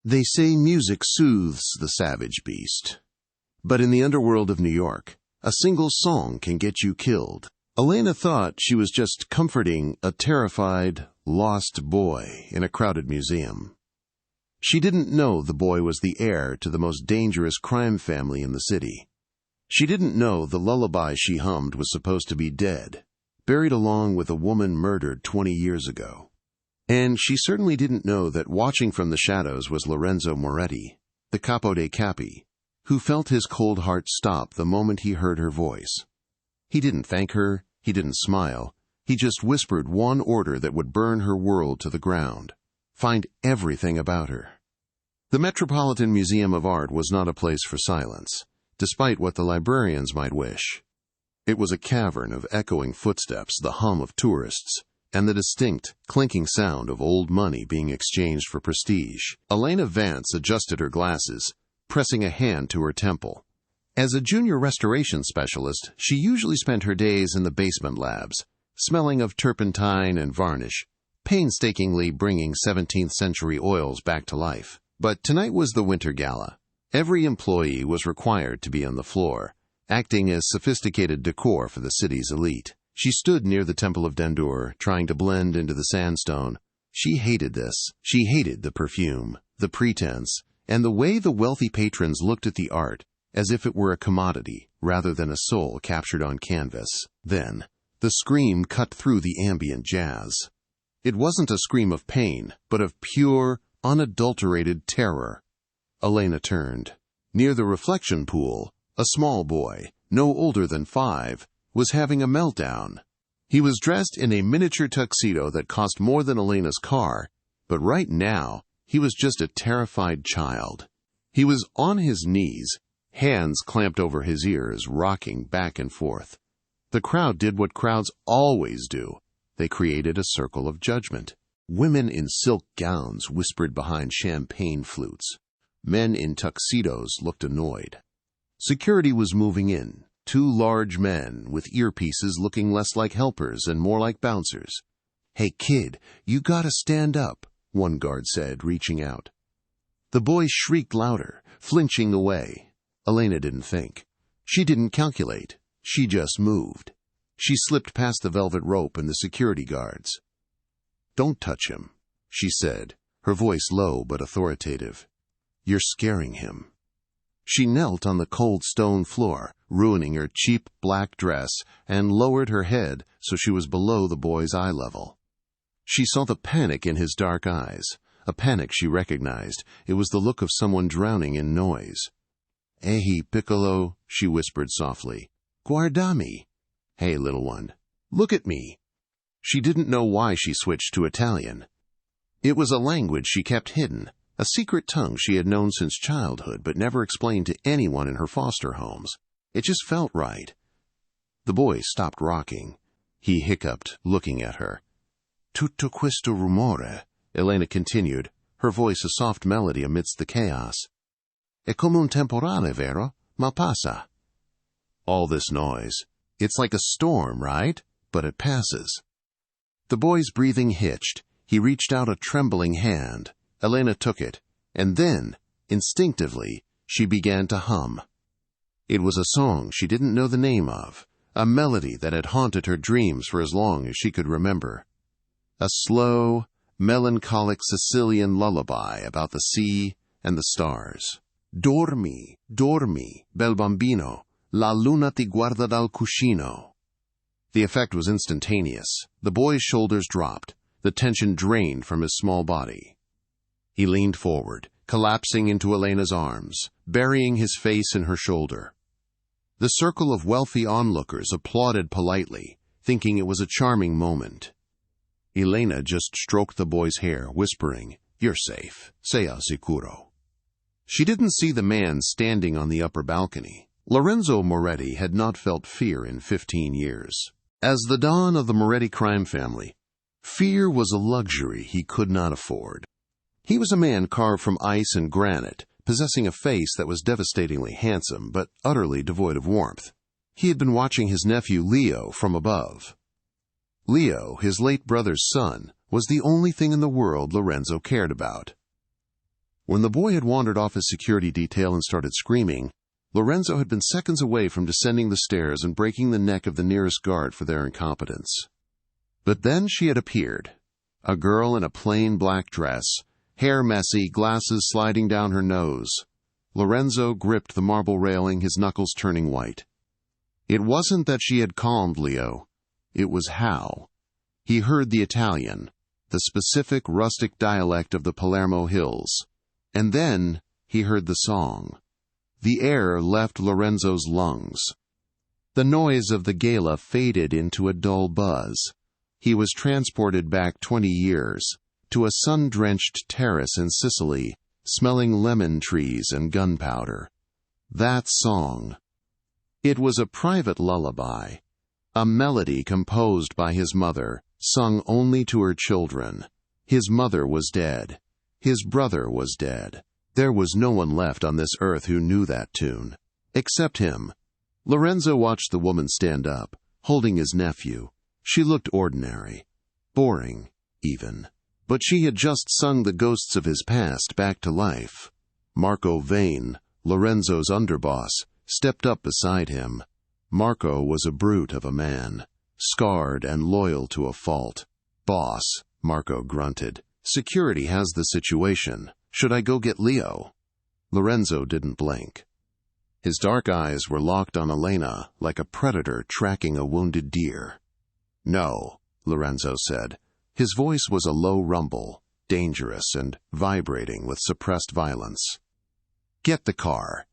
They say music soothes the savage beast. But in the underworld of New York, a single song can get you killed. Elena thought she was just comforting a terrified, lost boy in a crowded museum. She didn't know the boy was the heir to the most dangerous crime family in the city. She didn't know the lullaby she hummed was supposed to be dead, buried along with a woman murdered 20 years ago. And she certainly didn't know that watching from the shadows was Lorenzo Moretti, the capo dei capi, who felt his cold heart stop the moment he heard her voice. He didn't thank her, he didn't smile, he just whispered one order that would burn her world to the ground. Find everything about her. The Metropolitan Museum of Art was not a place for silence, despite what the librarians might wish. It was a cavern of echoing footsteps, the hum of tourists, and the distinct, clinking sound of old money being exchanged for prestige. Elena Vance adjusted her glasses, pressing a hand to her temple. As a junior restoration specialist, she usually spent her days in the basement labs, smelling of turpentine and varnish, painstakingly bringing 17th-century oils back to life. But tonight was the winter gala. Every employee was required to be on the floor, acting as sophisticated decor for the city's elite. She stood near the Temple of Dendur, trying to blend into the sandstone. She hated this. She hated the perfume, the pretense, and the way the wealthy patrons looked at the art, as if it were a commodity, rather than a soul captured on canvas. Then, the scream cut through the ambient jazz. It wasn't a scream of pain, but of pure, unadulterated terror. Elena turned. Near the reflection pool, a small boy, no older than 5, was having a meltdown. He was dressed in a miniature tuxedo that cost more than Elena's car, but right now, he was just a terrified child. He was on his knees, hands clamped over his ears, rocking back and forth. The crowd did what crowds always do. They created a circle of judgment. Women in silk gowns whispered behind champagne flutes. Men in tuxedos looked annoyed. Security was moving in, 2 large men with earpieces looking less like helpers and more like bouncers. "Hey kid, you gotta stand up," one guard said, reaching out. The boy shrieked louder, flinching away. Elena didn't think. She didn't calculate. She just moved. She slipped past the velvet rope and the security guards. "Don't touch him," she said, her voice low but authoritative. "You're scaring him." She knelt on the cold stone floor, ruining her cheap black dress, and lowered her head so she was below the boy's eye level. She saw the panic in his dark eyes, a panic she recognized. It was the look of someone drowning in noise. "Ehi, piccolo," she whispered softly. "Guardami." "Hey, little one, look at me." She didn't know why she switched to Italian. It was a language she kept hidden, a secret tongue she had known since childhood but never explained to anyone in her foster homes. It just felt right. The boy stopped rocking. He hiccuped, looking at her. "Tutto questo rumore," Elena continued, her voice a soft melody amidst the chaos. "È come un temporale, vero? Ma passa." "All this noise. It's like a storm, right? But it passes." The boy's breathing hitched. He reached out a trembling hand. Elena took it, and then, instinctively, she began to hum. It was a song she didn't know the name of, a melody that had haunted her dreams for as long as she could remember. A slow, melancholic Sicilian lullaby about the sea and the stars. "Dormi, dormi, bel bambino, la luna ti guarda dal cuscino." The effect was instantaneous. The boy's shoulders dropped, the tension drained from his small body. He leaned forward, collapsing into Elena's arms, burying his face in her shoulder. The circle of wealthy onlookers applauded politely, thinking it was a charming moment. Elena just stroked the boy's hair, whispering, "You're safe, sei al sicuro." She didn't see the man standing on the upper balcony. Lorenzo Moretti had not felt fear in 15 years. As the dawn of the Moretti crime family, fear was a luxury he could not afford. He was a man carved from ice and granite, possessing a face that was devastatingly handsome but utterly devoid of warmth. He had been watching his nephew Leo from above. Leo, his late brother's son, was the only thing in the world Lorenzo cared about. When the boy had wandered off his security detail and started screaming, Lorenzo had been seconds away from descending the stairs and breaking the neck of the nearest guard for their incompetence. But then she had appeared, a girl in a plain black dress, hair messy, glasses sliding down her nose. Lorenzo gripped the marble railing, his knuckles turning white. It wasn't that she had calmed Leo. It was how. He heard the Italian, the specific rustic dialect of the Palermo Hills. And then he heard the song. The air left Lorenzo's lungs. The noise of the gala faded into a dull buzz. He was transported back 20 years, to a sun-drenched terrace in Sicily, smelling lemon trees and gunpowder. That song. It was a private lullaby, a melody composed by his mother, sung only to her children. His mother was dead. His brother was dead. There was no one left on this earth who knew that tune. Except him. Lorenzo watched the woman stand up, holding his nephew. She looked ordinary. Boring, even. But she had just sung the ghosts of his past back to life. Marco Vane, Lorenzo's underboss, stepped up beside him. Marco was a brute of a man, scarred and loyal to a fault. "Boss," Marco grunted. "Security has the situation. Should I go get Leo?" Lorenzo didn't blink. His dark eyes were locked on Elena like a predator tracking a wounded deer. "No," Lorenzo said. His voice was a low rumble, dangerous and vibrating with suppressed violence. "Get the car."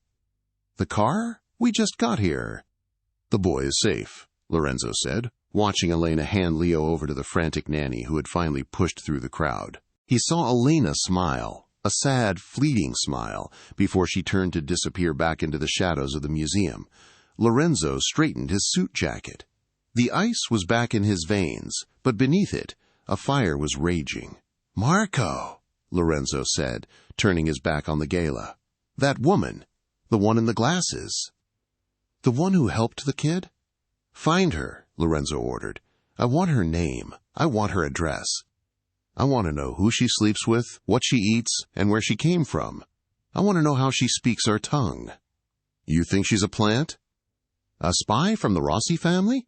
"The car? We just got here." "The boy is safe," Lorenzo said, watching Elena hand Leo over to the frantic nanny who had finally pushed through the crowd. He saw Elena smile, a sad, fleeting smile, before she turned to disappear back into the shadows of the museum. Lorenzo straightened his suit jacket. The ice was back in his veins, but beneath it, a fire was raging. "Marco," Lorenzo said, turning his back on the gala. "That woman, the one in the glasses." "The one who helped the kid?" "Find her," Lorenzo ordered. "I want her name. I want her address. I want to know who she sleeps with, what she eats, and where she came from. I want to know how she speaks our tongue." "You think she's a plant?" "A spy from the Rossi family?"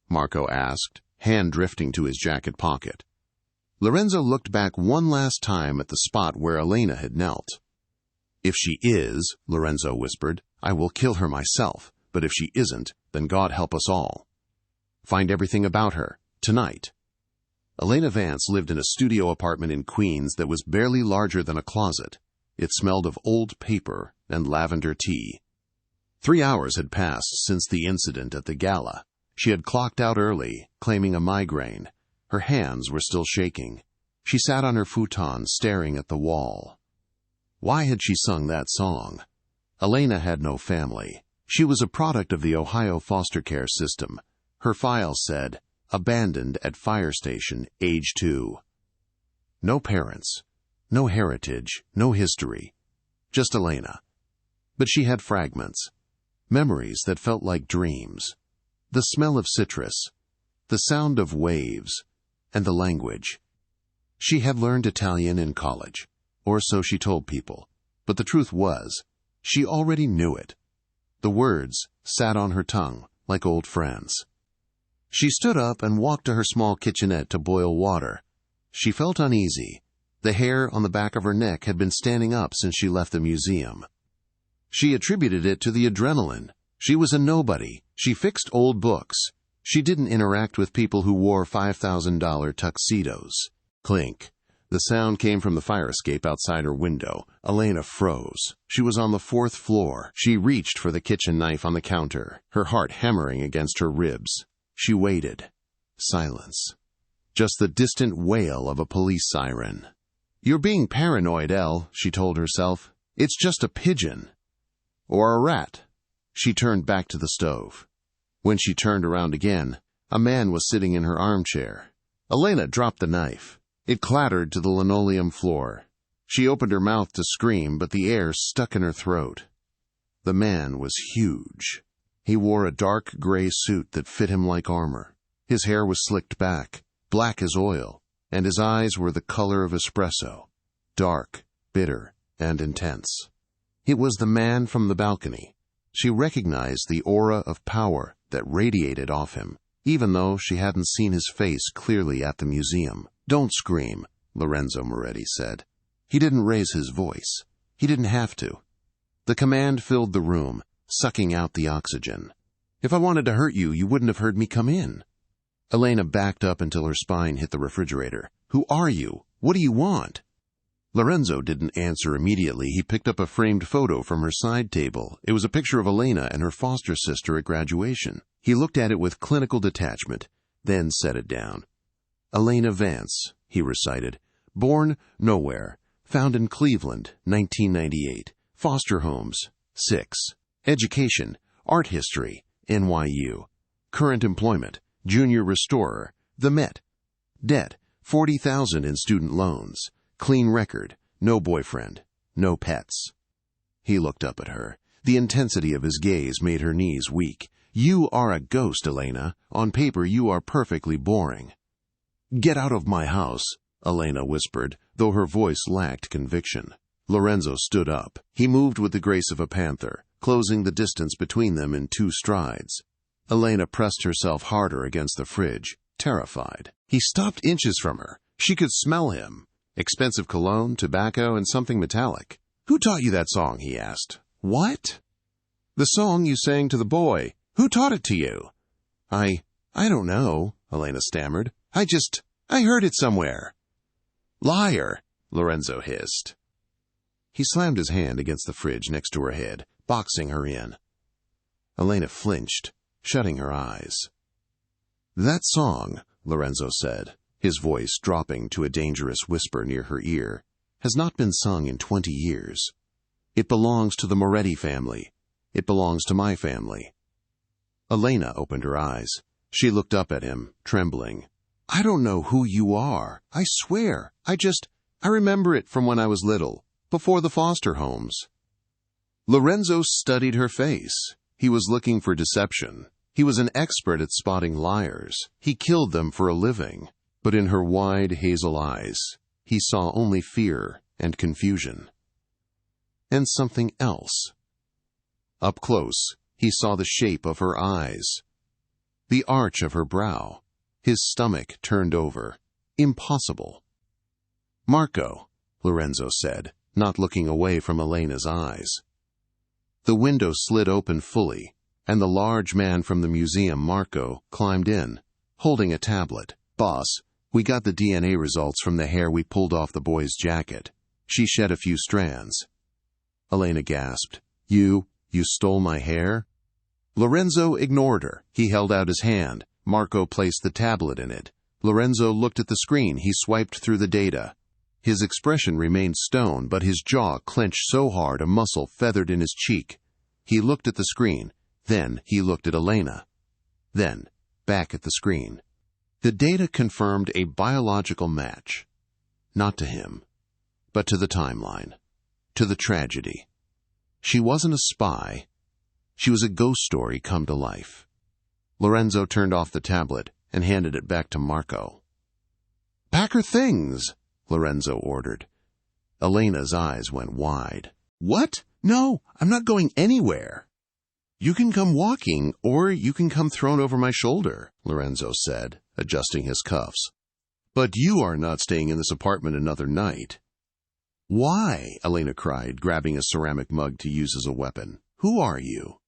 Marco asked, hand drifting to his jacket pocket. Lorenzo looked back one last time at the spot where Elena had knelt. "If she is," Lorenzo whispered, "I will kill her myself. But if she isn't, then God help us all. Find everything about her, tonight." Elena Vance lived in a studio apartment in Queens that was barely larger than a closet. It smelled of old paper and lavender tea. 3 hours had passed since the incident at the gala. She had clocked out early, claiming a migraine. Her hands were still shaking. She sat on her futon, staring at the wall. Why had she sung that song? Elena had no family. She was a product of the Ohio foster care system. Her file said, "Abandoned at fire station, age 2. No parents, no heritage, no history. Just Elena. But she had fragments. Memories that felt like dreams. The smell of citrus, the sound of waves, and the language. She had learned Italian in college, or so she told people. But the truth was, she already knew it. The words sat on her tongue like old friends. She stood up and walked to her small kitchenette to boil water. She felt uneasy. The hair on the back of her neck had been standing up since she left the museum. She attributed it to the adrenaline. She was a nobody. She fixed old books. She didn't interact with people who wore $5,000 tuxedos. Clink. The sound came from the fire escape outside her window. Elena froze. She was on the 4th floor. She reached for the kitchen knife on the counter, her heart hammering against her ribs. She waited. Silence. Just the distant wail of a police siren. "You're being paranoid, Elle," she told herself. "It's just a pigeon. Or a rat." She turned back to the stove. When she turned around again, a man was sitting in her armchair. Elena dropped the knife. It clattered to the linoleum floor. She opened her mouth to scream, but the air stuck in her throat. The man was huge. He wore a dark gray suit that fit him like armor. His hair was slicked back, black as oil, and his eyes were the color of espresso. Dark, bitter, and intense. It was the man from the balcony. She recognized the aura of power that radiated off him, even though she hadn't seen his face clearly at the museum. "Don't scream," Lorenzo Moretti said. He didn't raise his voice. He didn't have to. The command filled the room, sucking out the oxygen. "If I wanted to hurt you, you wouldn't have heard me come in." Elena backed up until her spine hit the refrigerator. "Who are you? What do you want?" Lorenzo didn't answer immediately. He picked up a framed photo from her side table. It was a picture of Elena and her foster sister at graduation. He looked at it with clinical detachment, then set it down. "Elena Vance," he recited. "Born nowhere. Found in Cleveland, 1998. Foster homes, 6. Education, art history, NYU. Current employment, junior restorer, the Met. Debt, $40,000 in student loans. Clean record, no boyfriend, no pets." He looked up at her. The intensity of his gaze made her knees weak. "You are a ghost, Elena. On paper, you are perfectly boring." "Get out of my house," Elena whispered, though her voice lacked conviction. Lorenzo stood up. He moved with the grace of a panther, closing the distance between them in 2 strides. Elena pressed herself harder against the fridge, terrified. He stopped inches from her. She could smell him. Expensive cologne, tobacco, and something metallic. "Who taught you that song?" he asked. "What?" "The song you sang to the boy. Who taught it to you?" I don't know," Elena stammered. I heard it somewhere." "Liar," Lorenzo hissed. He slammed his hand against the fridge next to her head, boxing her in. Elena flinched, shutting her eyes. "That song," Lorenzo said, his voice dropping to a dangerous whisper near her ear, "has not been sung in 20 years. It belongs to the Moretti family. It belongs to my family." Elena opened her eyes. She looked up at him, trembling. "I don't know who you are. I swear. I remember it from when I was little, before the foster homes." Lorenzo studied her face. He was looking for deception. He was an expert at spotting liars. He killed them for a living. But in her wide hazel eyes, he saw only fear and confusion. And something else. Up close, he saw the shape of her eyes, the arch of her brow, his stomach turned over. Impossible. "Marco," Lorenzo said, not looking away from Elena's eyes. The window slid open fully, and the large man from the museum, Marco, climbed in, holding a tablet. "Boss, we got the DNA results from the hair we pulled off the boy's jacket. She shed a few strands." Elena gasped. You stole my hair?" Lorenzo ignored her. He held out his hand. Marco placed the tablet in it. Lorenzo looked at the screen. He swiped through the data. His expression remained stone, but his jaw clenched so hard a muscle feathered in his cheek. He looked at the screen. Then he looked at Elena. Then back at the screen. The data confirmed a biological match. Not to him, but to the timeline, to the tragedy. She wasn't a spy. She was a ghost story come to life. Lorenzo turned off the tablet and handed it back to Marco. "Pack her things," Lorenzo ordered. Elena's eyes went wide. "What? No, I'm not going anywhere." "You can come walking, or you can come thrown over my shoulder," Lorenzo said, adjusting his cuffs. "But you are not staying in this apartment another night." "Why?" Elena cried, grabbing a ceramic mug to use as a weapon. "Who are you?"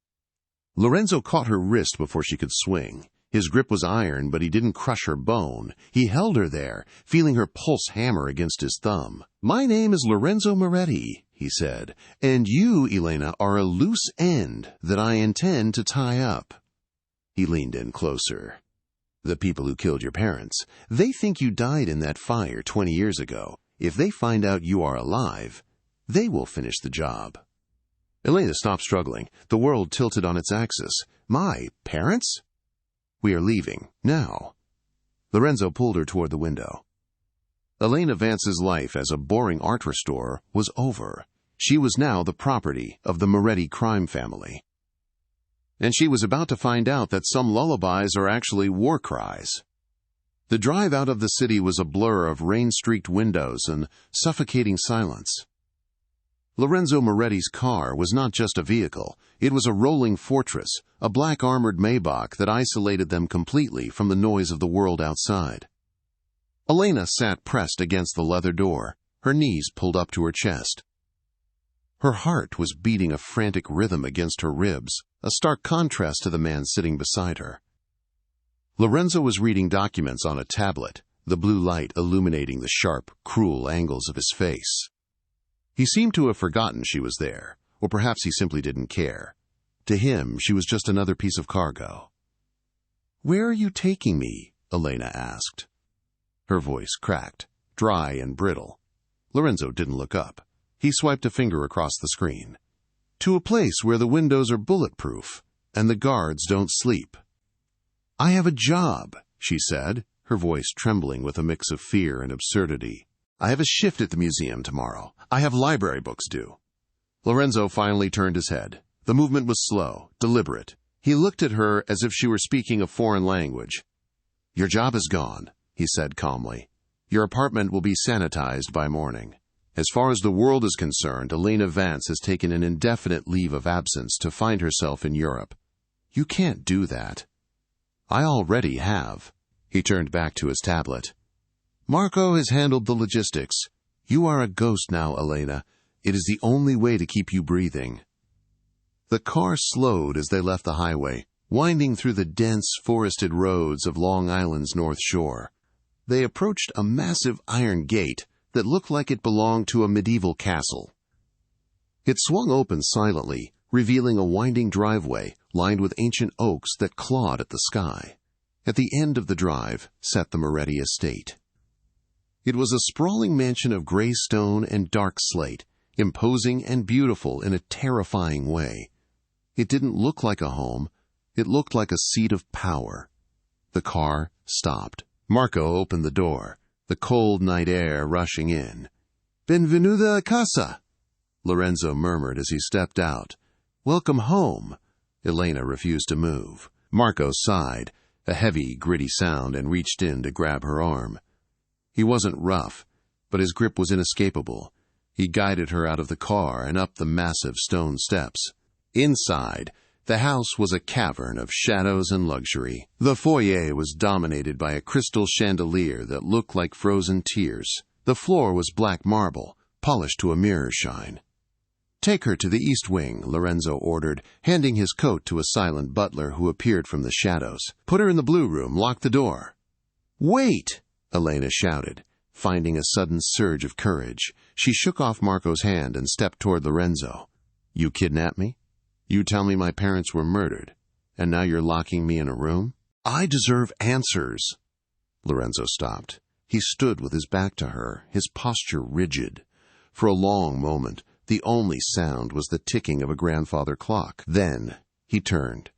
Lorenzo caught her wrist before she could swing. His grip was iron, but he didn't crush her bone. He held her there, feeling her pulse hammer against his thumb. "My name is Lorenzo Moretti," he said, "and you, Elena, are a loose end that I intend to tie up." He leaned in closer. "The people who killed your parents, they think you died in that fire 20 years ago. If they find out you are alive, they will finish the job." Elena stopped struggling. The world tilted on its axis. "My parents?" "We are leaving, now." Lorenzo pulled her toward the window. Elena Vance's life as a boring art restorer was over. She was now the property of the Moretti crime family. And she was about to find out that some lullabies are actually war cries. The drive out of the city was a blur of rain-streaked windows and suffocating silence. Lorenzo Moretti's car was not just a vehicle. It was a rolling fortress, a black armored Maybach that isolated them completely from the noise of the world outside. Elena sat pressed against the leather door, her knees pulled up to her chest. Her heart was beating a frantic rhythm against her ribs, a stark contrast to the man sitting beside her. Lorenzo was reading documents on a tablet, the blue light illuminating the sharp, cruel angles of his face. He seemed to have forgotten she was there, or perhaps he simply didn't care. To him, she was just another piece of cargo. "Where are you taking me?" Elena asked. Her voice cracked, dry and brittle. Lorenzo didn't look up. He swiped a finger across the screen. "To a place where the windows are bulletproof, and the guards don't sleep." "I have a job," she said, her voice trembling with a mix of fear and absurdity. "I have a shift at the museum tomorrow. I have library books due." Lorenzo finally turned his head. The movement was slow, deliberate. He looked at her as if she were speaking a foreign language. "Your job is gone," he said calmly. "Your apartment will be sanitized by morning. As far as the world is concerned, Elena Vance has taken an indefinite leave of absence to find herself in Europe. You can't do that." "I already have." He turned back to his tablet. "Marco has handled the logistics. You are a ghost now, Elena. It is the only way to keep you breathing." The car slowed as they left the highway, winding through the dense, forested roads of Long Island's North Shore. They approached a massive iron gate that looked like it belonged to a medieval castle. It swung open silently, revealing a winding driveway lined with ancient oaks that clawed at the sky. At the end of the drive sat the Moretti estate. It was a sprawling mansion of gray stone and dark slate, imposing and beautiful in a terrifying way. It didn't look like a home. It looked like a seat of power. The car stopped. Marco opened the door, the cold night air rushing in. "Benvenuta a casa," Lorenzo murmured as he stepped out. "Welcome home." Elena refused to move. Marco sighed, a heavy, gritty sound, and reached in to grab her arm. He wasn't rough, but his grip was inescapable. He guided her out of the car and up the massive stone steps. Inside, the house was a cavern of shadows and luxury. The foyer was dominated by a crystal chandelier that looked like frozen tears. The floor was black marble, polished to a mirror shine. "Take her to the east wing," Lorenzo ordered, handing his coat to a silent butler who appeared from the shadows. "Put her in the blue room, lock the door." "Wait!" Elena shouted, finding a sudden surge of courage. She shook off Marco's hand and stepped toward Lorenzo. "You kidnapped me? You tell me my parents were murdered, and now you're locking me in a room? I deserve answers." Lorenzo stopped. He stood with his back to her, his posture rigid. For a long moment, the only sound was the ticking of a grandfather clock. Then he turned.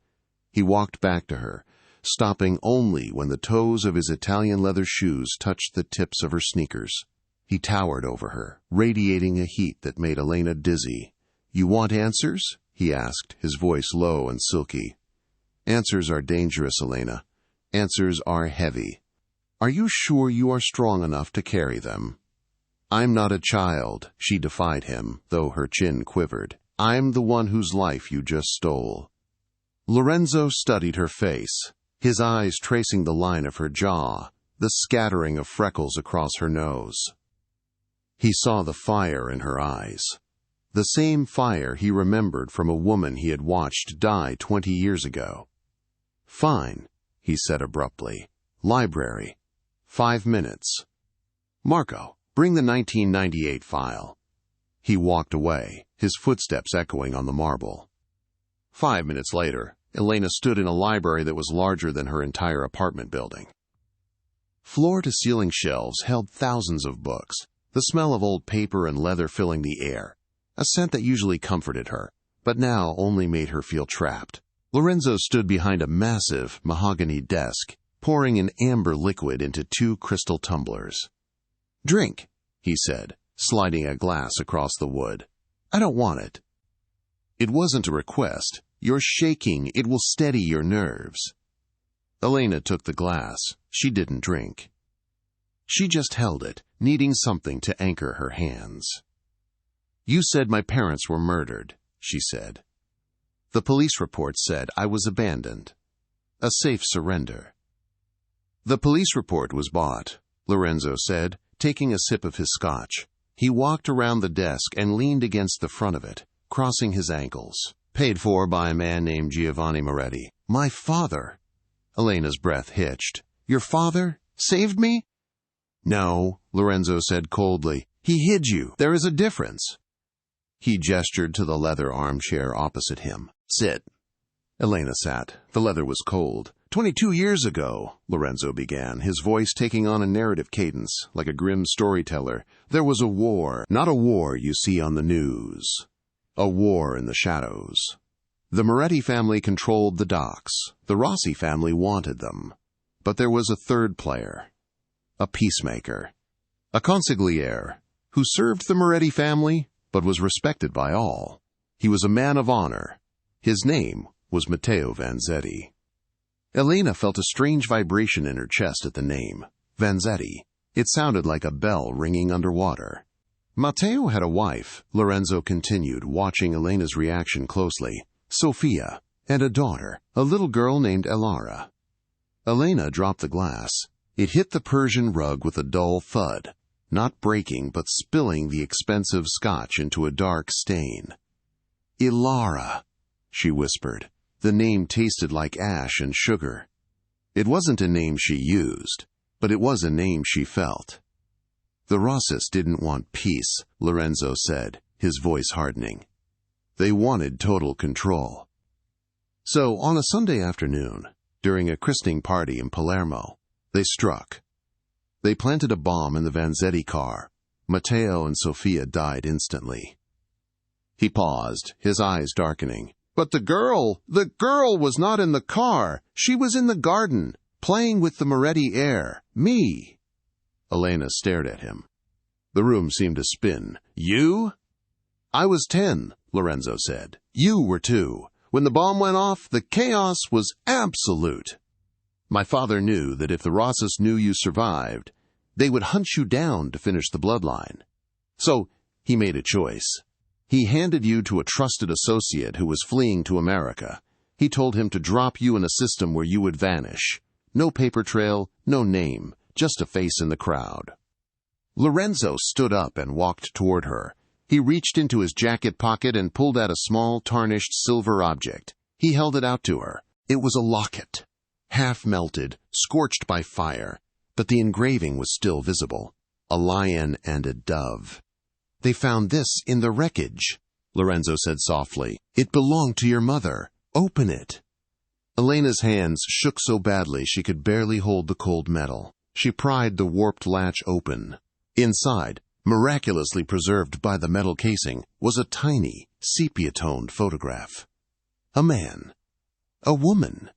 He walked back to her, stopping only when the toes of his Italian leather shoes touched the tips of her sneakers. He towered over her, radiating a heat that made Elena dizzy. "You want answers?" he asked, his voice low and silky. "Answers are dangerous, Elena. Answers are heavy. Are you sure you are strong enough to carry them?" "I'm not a child," she defied him, though her chin quivered. "I'm the one whose life you just stole." Lorenzo studied her face, his eyes tracing the line of her jaw, the scattering of freckles across her nose. He saw the fire in her eyes, the same fire he remembered from a woman he had watched die 20 years ago. "Fine," he said abruptly. "Library. 5 minutes. Marco, bring the 1998 file." He walked away, his footsteps echoing on the marble. 5 minutes later, Elena stood in a library that was larger than her entire apartment building. Floor-to-ceiling shelves held thousands of books, the smell of old paper and leather filling the air, a scent that usually comforted her, but now only made her feel trapped. Lorenzo stood behind a massive mahogany desk, pouring an amber liquid into 2 crystal tumblers. "Drink," he said, sliding a glass across the wood. "I don't want it." "It wasn't a request. You're shaking. It will steady your nerves." Elena took the glass. She didn't drink. She just held it, needing something to anchor her hands. You said my parents were murdered, she said. The police report said I was abandoned. A safe surrender. The police report was bought, Lorenzo said, taking a sip of his scotch. He walked around the desk and leaned against the front of it, crossing his ankles. Paid for by a man named Giovanni Moretti. My father. Elena's breath hitched. Your father saved me? No, Lorenzo said coldly. He hid you. There is a difference. He gestured to the leather armchair opposite him. Sit. Elena sat. The leather was cold. 22 years ago, Lorenzo began, his voice taking on a narrative cadence, like a grim storyteller. There was a war, not a war you see on the news. A war in the shadows. The Moretti family controlled the docks. The Rossi family wanted them. But there was a third player. A peacemaker. A consigliere, who served the Moretti family, but was respected by all. He was a man of honor. His name was Matteo Vanzetti. Elena felt a strange vibration in her chest at the name. Vanzetti. It sounded like a bell ringing underwater. Matteo had a wife, Lorenzo continued, watching Elena's reaction closely. Sophia, and a daughter, a little girl named Elara. Elena dropped the glass. It hit the Persian rug with a dull thud, not breaking but spilling the expensive scotch into a dark stain. Elara, she whispered. The name tasted like ash and sugar. It wasn't a name she used, but it was a name she felt. The Rossis didn't want peace, Lorenzo said, his voice hardening. They wanted total control. So, on a Sunday afternoon, during a christening party in Palermo, they struck. They planted a bomb in the Vanzetti car. Matteo and Sophia died instantly. He paused, his eyes darkening. But the girl was not in the car. She was in the garden, playing with the Moretti heir, me. Elena stared at him. The room seemed to spin. You? I was 10, Lorenzo said. You were 2. When the bomb went off, the chaos was absolute. My father knew that if the Rossis knew you survived, they would hunt you down to finish the bloodline. So he made a choice. He handed you to a trusted associate who was fleeing to America. He told him to drop you in a system where you would vanish. No paper trail, no name, just a face in the crowd. Lorenzo stood up and walked toward her. He reached into his jacket pocket and pulled out a small, tarnished silver object. He held it out to her. It was a locket, half melted, scorched by fire, but the engraving was still visible. A lion and a dove. They found this in the wreckage, Lorenzo said softly. It belonged to your mother. Open it. Elena's hands shook so badly she could barely hold the cold metal. She pried the warped latch open. Inside, miraculously preserved by the metal casing, was a tiny, sepia-toned photograph. A man, a woman,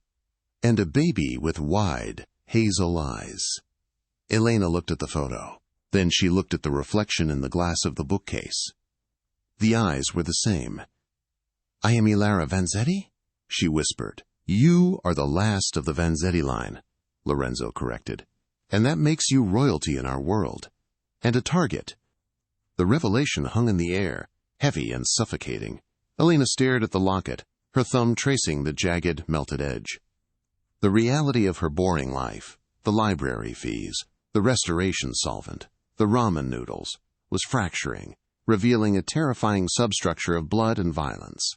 and a baby with wide, hazel eyes. Elena looked at the photo. Then she looked at the reflection in the glass of the bookcase. The eyes were the same. I am Elara Vanzetti? She whispered. You are the last of the Vanzetti line, Lorenzo corrected. And that makes you royalty in our world. And a target. The revelation hung in the air, heavy and suffocating. Elena stared at the locket, her thumb tracing the jagged, melted edge. The reality of her boring life, the library fees, the restoration solvent, the ramen noodles, was fracturing, revealing a terrifying substructure of blood and violence.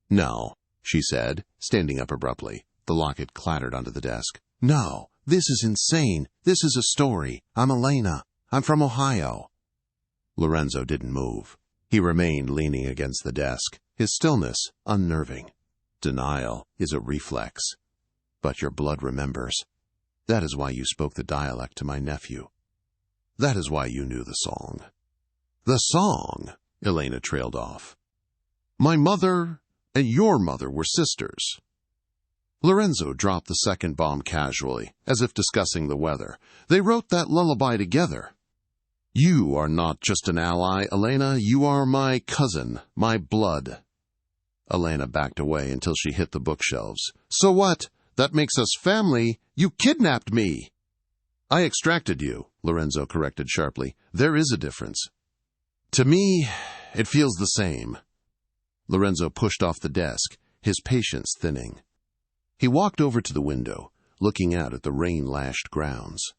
No, she said, standing up abruptly. The locket clattered onto the desk. No, this is insane. This is a story. I'm Elena. I'm from Ohio. Lorenzo didn't move. He remained leaning against the desk, his stillness unnerving. Denial is a reflex. But your blood remembers. That is why you spoke the dialect to my nephew. That is why you knew the song. The song, Elena trailed off. My mother and your mother were sisters. Lorenzo dropped the second bomb casually, as if discussing the weather. They wrote that lullaby together. You are not just an ally, Elena. You are my cousin, my blood. Elena backed away until she hit the bookshelves. So what? That makes us family. You kidnapped me. I extracted you, Lorenzo corrected sharply. There is a difference. To me, It feels the same. Lorenzo pushed off the desk, his patience thinning. He walked over to the window, looking out at the rain-lashed grounds.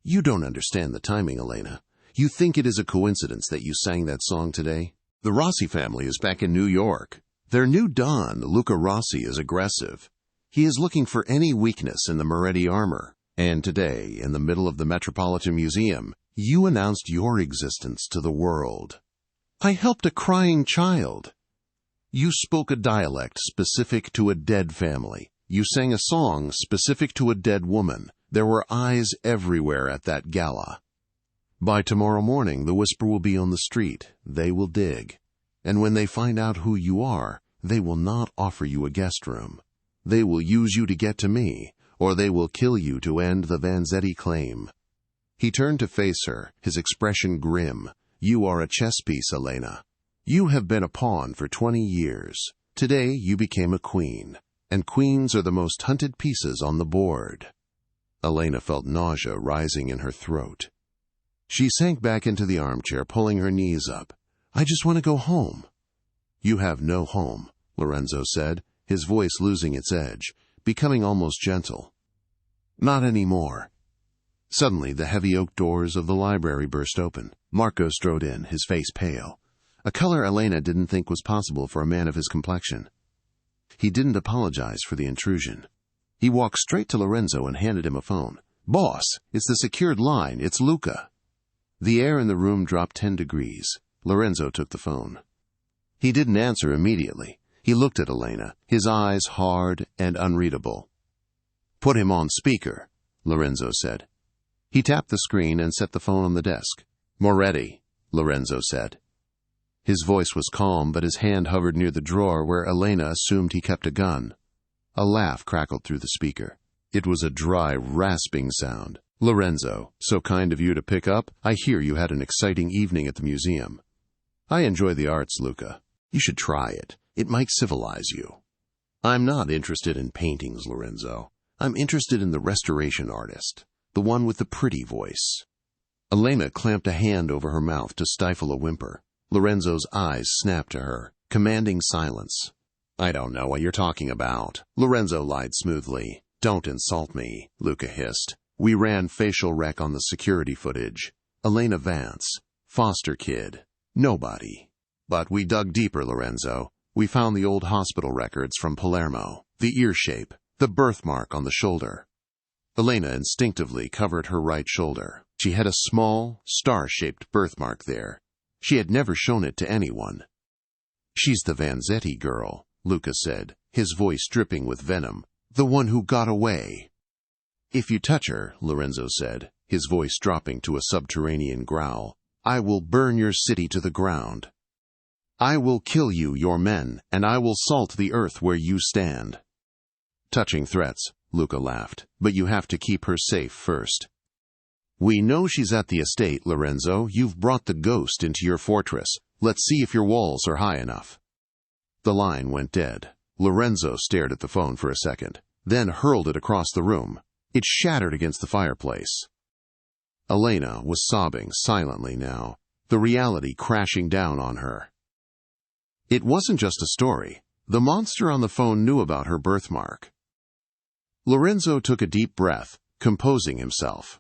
You don't understand the timing, Elena. You think it is a coincidence that you sang that song today? The Rossi family is back in New York. Their new Don, Luca Rossi, is aggressive. He is looking for any weakness in the Moretti armor. And today, in the middle of the Metropolitan Museum, you announced your existence to the world. I helped a crying child. You spoke a dialect specific to a dead family. You sang a song specific to a dead woman. There were eyes everywhere at that gala. By tomorrow morning, the whisper will be on the street. They will dig. And when they find out who you are, they will not offer you a guest room. They will use you to get to me, or they will kill you to end the Vanzetti claim. He turned to face her, his expression grim. You are a chess piece, Elena. You have been a pawn for 20 years. Today you became a queen, and queens are the most hunted pieces on the board. Elena felt nausea rising in her throat. She sank back into the armchair, pulling her knees up. I just want to go home. You have no home, Lorenzo said, his voice losing its edge, becoming almost gentle. Not anymore. Suddenly, the heavy oak doors of the library burst open. Marco strode in, his face pale, a color Elena didn't think was possible for a man of his complexion. He didn't apologize for the intrusion. He walked straight to Lorenzo and handed him a phone. Boss, it's the secured line. It's Luca. The air in the room dropped 10 degrees. Lorenzo took the phone. He didn't answer immediately. He looked at Elena, his eyes hard and unreadable. Put him on speaker, Lorenzo said. He tapped the screen and set the phone on the desk. Moretti, Lorenzo said. His voice was calm, but his hand hovered near the drawer where Elena assumed he kept a gun. A laugh crackled through the speaker. It was a dry, rasping sound. Lorenzo, so kind of you to pick up. I hear you had an exciting evening at the museum. I enjoy the arts, Luca. You should try it. It might civilize you. I'm not interested in paintings, Lorenzo. I'm interested in the restoration artist, the one with the pretty voice. Elena clamped a hand over her mouth to stifle a whimper. Lorenzo's eyes snapped to her, commanding silence. I don't know what you're talking about. Lorenzo lied smoothly. Don't insult me, Luca hissed. We ran facial rec on the security footage. Elena Vance, foster kid, nobody. But we dug deeper, Lorenzo. We found the old hospital records from Palermo, the ear shape, the birthmark on the shoulder. Elena instinctively covered her right shoulder. She had a small, star-shaped birthmark there. She had never shown it to anyone. She's the Vanzetti girl, Luca said, his voice dripping with venom. The one who got away. If you touch her, Lorenzo said, his voice dropping to a subterranean growl, I will burn your city to the ground. I will kill you, your men, and I will salt the earth where you stand. Touching threats, Luca laughed, but you have to keep her safe first. We know she's at the estate, Lorenzo. You've brought the ghost into your fortress. Let's see if your walls are high enough. The line went dead. Lorenzo stared at the phone for a second, then hurled it across the room. It shattered against the fireplace. Elena was sobbing silently now, the reality crashing down on her. It wasn't just a story. The monster on the phone knew about her birthmark. Lorenzo took a deep breath, composing himself.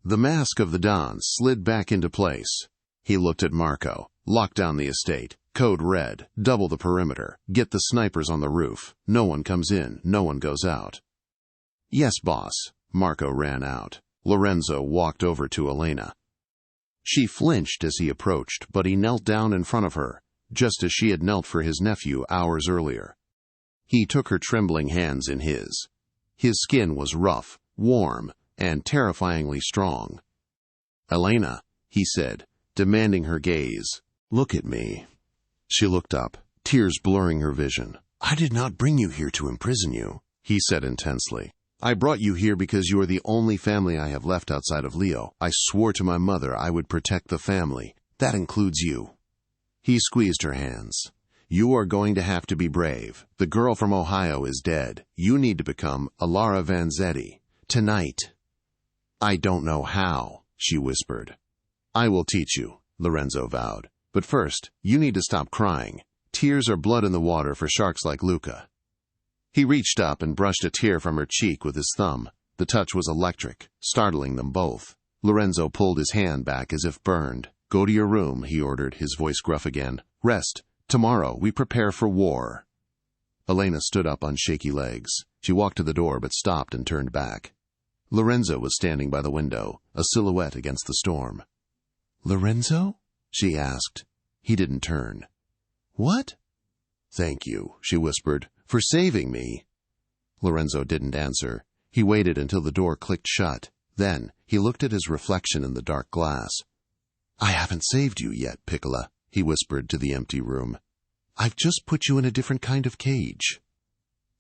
The mask of the Don slid back into place. He looked at Marco. Lock down the estate. Code red. Double the perimeter. Get the snipers on the roof. No one comes in. No one goes out. Yes, boss. Marco ran out. Lorenzo walked over to Elena. She flinched as he approached, but he knelt down in front of her, just as she had knelt for his nephew hours earlier. He took her trembling hands in his. His skin was rough, warm, and terrifyingly strong. Elena, he said, demanding her gaze. Look at me. She looked up, tears blurring her vision. I did not bring you here to imprison you, he said intensely. I brought you here because you are the only family I have left outside of Leo. I swore to my mother I would protect the family. That includes you. He squeezed her hands. You are going to have to be brave. The girl from Ohio is dead. You need to become Alara Vanzetti. Tonight. I don't know how, she whispered. I will teach you, Lorenzo vowed. But first, you need to stop crying. Tears are blood in the water for sharks like Luca." He reached up and brushed a tear from her cheek with his thumb. The touch was electric, startling them both. Lorenzo pulled his hand back as if burned. "Go to your room," he ordered, his voice gruff again. "Rest. Tomorrow we prepare for war." Elena stood up on shaky legs. She walked to the door but stopped and turned back. Lorenzo was standing by the window, a silhouette against the storm. "Lorenzo?" she asked. He didn't turn. "What?" "Thank you," she whispered, "for saving me." Lorenzo didn't answer. He waited until the door clicked shut. Then he looked at his reflection in the dark glass. "I haven't saved you yet, Piccola," he whispered to the empty room. "I've just put you in a different kind of cage."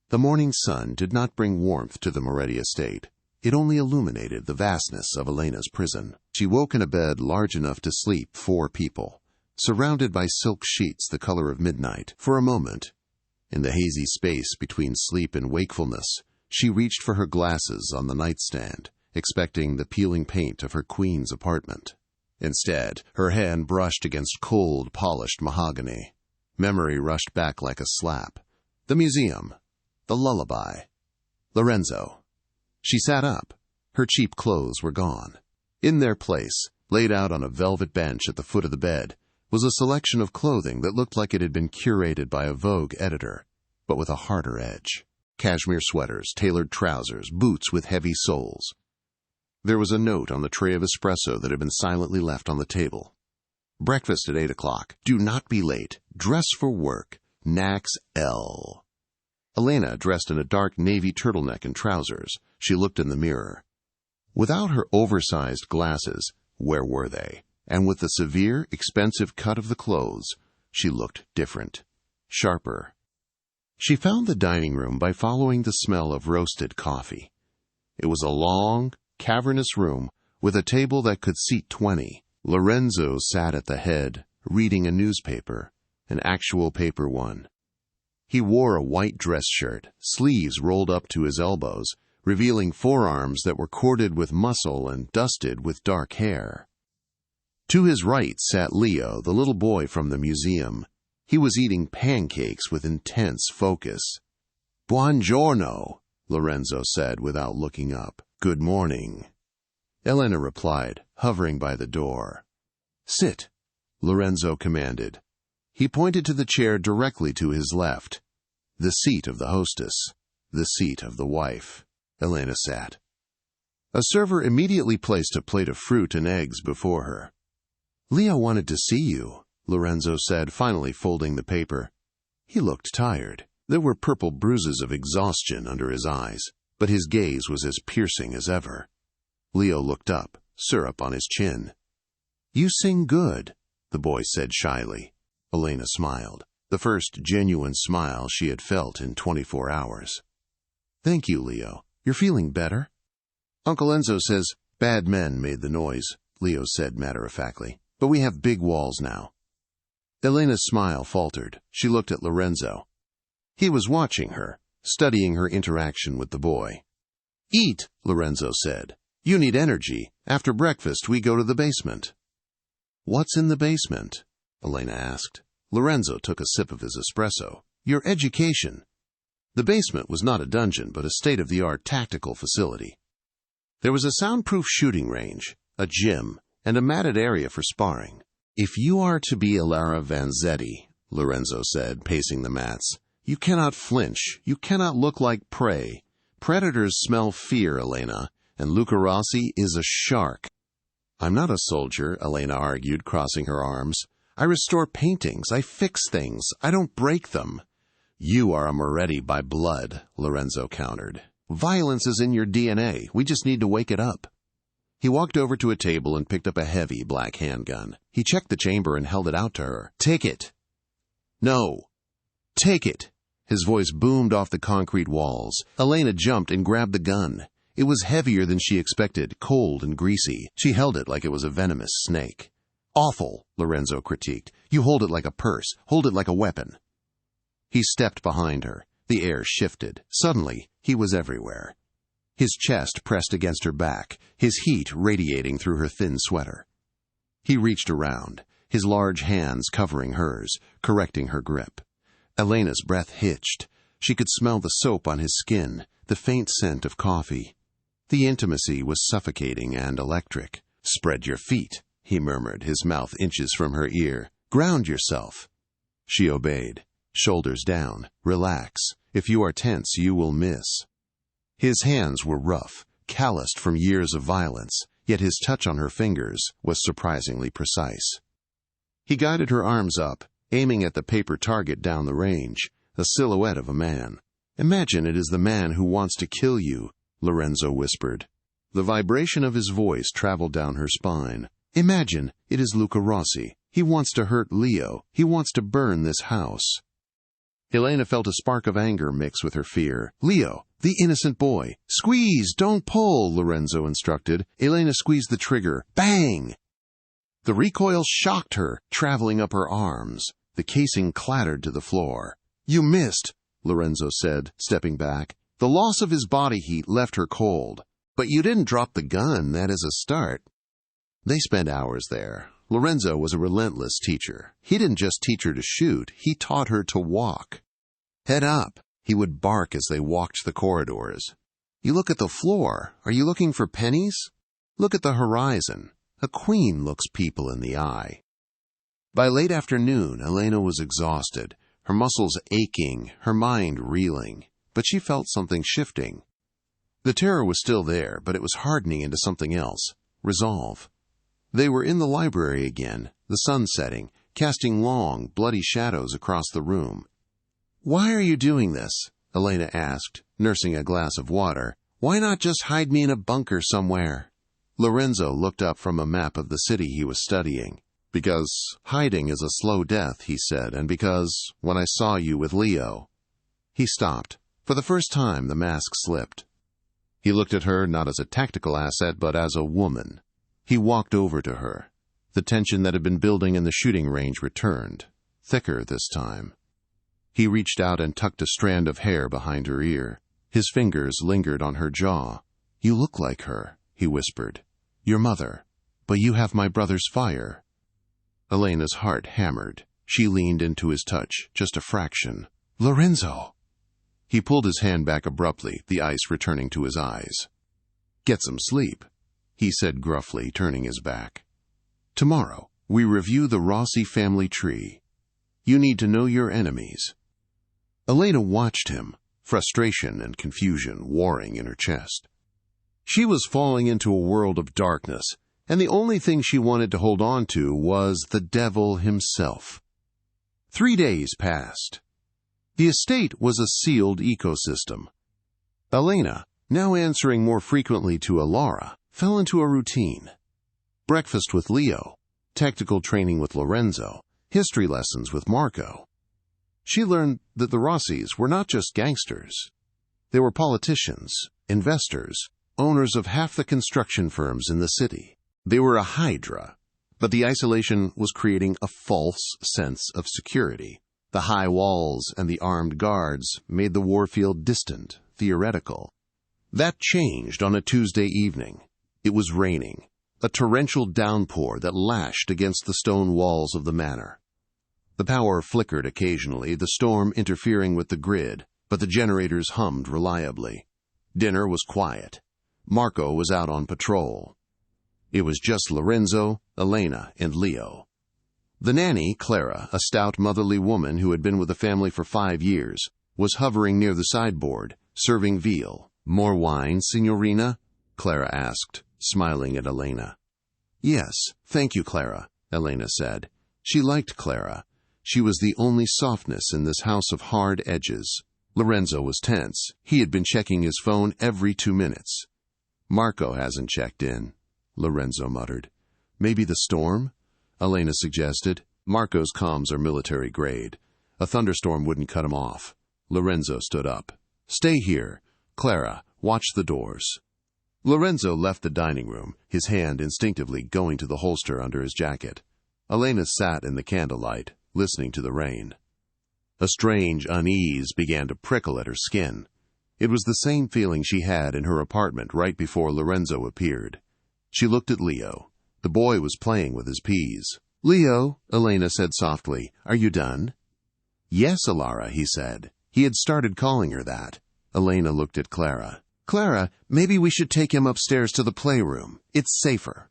The morning sun did not bring warmth to the Moretti estate. It only illuminated the vastness of Elena's prison. She woke in a bed large enough to sleep 4 people, surrounded by silk sheets the color of midnight. For a moment, in the hazy space between sleep and wakefulness, she reached for her glasses on the nightstand, expecting the peeling paint of her queen's apartment. Instead, her hand brushed against cold, polished mahogany. Memory rushed back like a slap. The museum. The lullaby. Lorenzo. She sat up. Her cheap clothes were gone. In their place, laid out on a velvet bench at the foot of the bed, was a selection of clothing that looked like it had been curated by a Vogue editor, but with a harder edge. Cashmere sweaters, tailored trousers, boots with heavy soles. There was a note on the tray of espresso that had been silently left on the table. "Breakfast at 8 o'clock. Do not be late. Dress for work. Nax L." Elena, dressed in a dark navy turtleneck and trousers, she looked in the mirror. Without her oversized glasses, where were they? And with the severe, expensive cut of the clothes, she looked different, sharper. She found the dining room by following the smell of roasted coffee. It was a long, cavernous room with a table that could seat 20. Lorenzo sat at the head, reading a newspaper, an actual paper one. He wore a white dress shirt, sleeves rolled up to his elbows, revealing forearms that were corded with muscle and dusted with dark hair. To his right sat Leo, the little boy from the museum. He was eating pancakes with intense focus. "Buongiorno," Lorenzo said without looking up. "Good morning." Elena replied, hovering by the door. "Sit," Lorenzo commanded. He pointed to the chair directly to his left. The seat of the hostess, the seat of the wife. Elena sat. A server immediately placed a plate of fruit and eggs before her. "Leo wanted to see you," Lorenzo said, finally folding the paper. He looked tired. There were purple bruises of exhaustion under his eyes, but his gaze was as piercing as ever. Leo looked up, syrup on his chin. "You sing good," the boy said shyly. Elena smiled, the first genuine smile she had felt in 24 hours. "Thank you, Leo. You're feeling better?" "Uncle Enzo says bad men made the noise," Leo said matter-of-factly. "But we have big walls now." Elena's smile faltered. She looked at Lorenzo. He was watching her, studying her interaction with the boy. "Eat," Lorenzo said. "You need energy. After breakfast, we go to the basement." "What's in the basement?" Elena asked. Lorenzo took a sip of his espresso. "Your education." The basement was not a dungeon, but a state-of-the-art tactical facility. There was a soundproof shooting range, a gym, and a matted area for sparring. "If you are to be Elena Vanzetti," Lorenzo said, pacing the mats, "you cannot flinch. You cannot look like prey. Predators smell fear, Elena, and Luca Rossi is a shark." "I'm not a soldier," Elena argued, crossing her arms. "I restore paintings. I fix things. I don't break them." "You are a Moretti by blood," Lorenzo countered. "Violence is in your DNA. We just need to wake it up." He walked over to a table and picked up a heavy black handgun. He checked the chamber and held it out to her. "Take it." "No." "Take it." His voice boomed off the concrete walls. Elena jumped and grabbed the gun. It was heavier than she expected, cold and greasy. She held it like it was a venomous snake. "Awful," Lorenzo critiqued. "You hold it like a purse. Hold it like a weapon." He stepped behind her. The air shifted. Suddenly, he was everywhere. His chest pressed against her back, his heat radiating through her thin sweater. He reached around. his large hands covering hers, correcting her grip. Elena's breath hitched. She could smell the soap on his skin, the faint scent of coffee. The intimacy was suffocating and electric. "Spread your feet," he murmured, his mouth inches from her ear. "Ground yourself." She obeyed. "Shoulders down. Relax. If you are tense, you will miss." His hands were rough, calloused from years of violence, yet his touch on her fingers was surprisingly precise. He guided her arms up, aiming at the paper target down the range, a silhouette of a man. "Imagine it is the man who wants to kill you," Lorenzo whispered. The vibration of his voice traveled down her spine. "Imagine it is Luca Rossi. He wants to hurt Leo. He wants to burn this house." Elena felt a spark of anger mix with her fear. "Leo, the innocent boy. Squeeze, don't pull," Lorenzo instructed. Elena squeezed the trigger. Bang! The recoil shocked her, traveling up her arms. The casing clattered to the floor. "You missed," Lorenzo said, stepping back. The loss of his body heat left her cold. "But you didn't drop the gun. That is a start." They spent hours there. Lorenzo was a relentless teacher. He didn't just teach her to shoot, he taught her to walk. "Head up," he would bark as they walked the corridors. "You look at the floor. Are you looking for pennies? Look at the horizon. A queen looks people in the eye." By late afternoon, Elena was exhausted, her muscles aching, her mind reeling. But she felt something shifting. The terror was still there, but it was hardening into something else. Resolve. They were in the library again, the sun setting, casting long, bloody shadows across the room. "Why are you doing this?" Elena asked, nursing a glass of water. "Why not just hide me in a bunker somewhere?" Lorenzo looked up from a map of the city he was studying. "Because hiding is a slow death," he said, "and because when I saw you with Leo—" He stopped. For the first time, the mask slipped. He looked at her not as a tactical asset, but as a woman. He walked over to her. The tension that had been building in the shooting range returned, thicker this time. He reached out and tucked a strand of hair behind her ear. His fingers lingered on her jaw. "You look like her," he whispered. "Your mother. But you have my brother's fire." Elena's heart hammered. She leaned into his touch, just a fraction. "Lorenzo!" He pulled his hand back abruptly, the ice returning to his eyes. "Get some sleep," he said gruffly, turning his back. "Tomorrow, we review the Rossi family tree. You need to know your enemies." Elena watched him, frustration and confusion warring in her chest. She was falling into a world of darkness, and the only thing she wanted to hold on to was the devil himself. 3 days passed. The estate was a sealed ecosystem. Elena, now answering more frequently to Alara, fell into a routine. Breakfast with Leo, tactical training with Lorenzo, history lessons with Marco. She learned that the Rossis were not just gangsters. They were politicians, investors, owners of half the construction firms in the city. They were a hydra, but the isolation was creating a false sense of security. The high walls and the armed guards made the warfield distant, theoretical. That changed on a Tuesday evening. It was raining, a torrential downpour that lashed against the stone walls of the manor. The power flickered occasionally, the storm interfering with the grid, but the generators hummed reliably. Dinner was quiet. Marco was out on patrol. It was just Lorenzo, Elena, and Leo. The nanny, Clara, a stout, motherly woman who had been with the family for 5 years, was hovering near the sideboard, serving veal. "More wine, signorina?" Clara asked, smiling at Elena. "Yes, thank you, Clara," Elena said. She liked Clara. She was the only softness in this house of hard edges. Lorenzo was tense. He had been checking his phone every 2 minutes. "Marco hasn't checked in," Lorenzo muttered. "Maybe the storm?" Elena suggested. "Marco's comms are military grade. A thunderstorm wouldn't cut him off." Lorenzo stood up. "Stay here. Clara, watch the doors." Lorenzo left the dining room, his hand instinctively going to the holster under his jacket. Elena sat in the candlelight, listening to the rain. A strange unease began to prickle at her skin. It was the same feeling she had in her apartment right before Lorenzo appeared. She looked at Leo. The boy was playing with his peas. "Leo," Elena said softly, "are you done?" "Yes, Alara," he said. He had started calling her that. Elena looked at Clara. "Clara, maybe we should take him upstairs to the playroom. It's safer."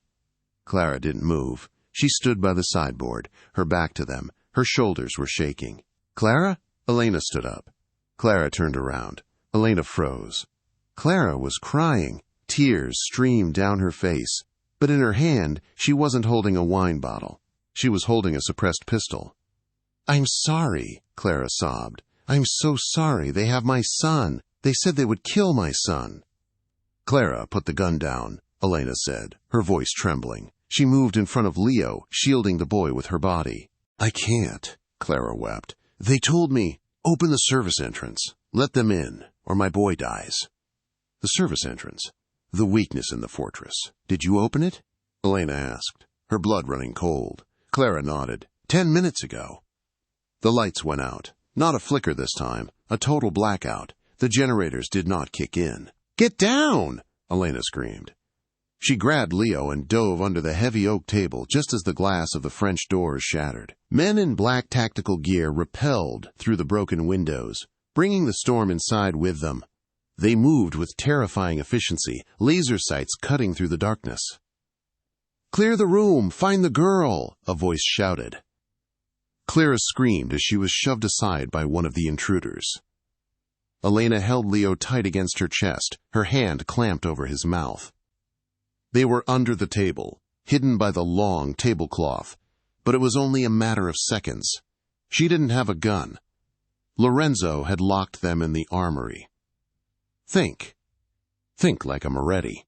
Clara didn't move. She stood by the sideboard, her back to them. Her shoulders were shaking. "Clara?" Elena stood up. Clara turned around. Elena froze. Clara was crying. Tears streamed down her face. But in her hand, she wasn't holding a wine bottle. She was holding a suppressed pistol. "I'm sorry," Clara sobbed. "I'm so sorry. They have my son. They said they would kill my son." "Clara, put the gun down," Elena said, her voice trembling. She moved in front of Leo, shielding the boy with her body. "I can't," Clara wept. "They told me, open the service entrance. Let them in, or my boy dies." "The service entrance? The weakness in the fortress. Did you open it?" Elena asked, her blood running cold. Clara nodded. 10 minutes ago." The lights went out. Not a flicker this time. A total blackout. The generators did not kick in. "Get down!" Elena screamed. She grabbed Leo and dove under the heavy oak table just as the glass of the French doors shattered. Men in black tactical gear rappelled through the broken windows, bringing the storm inside with them. They moved with terrifying efficiency, laser sights cutting through the darkness. "Clear the room! Find the girl!" a voice shouted. Clara screamed as she was shoved aside by one of the intruders. Elena held Leo tight against her chest, her hand clamped over his mouth. They were under the table, hidden by the long tablecloth, but it was only a matter of seconds. She didn't have a gun. Lorenzo had locked them in the armory. Think like a Moretti.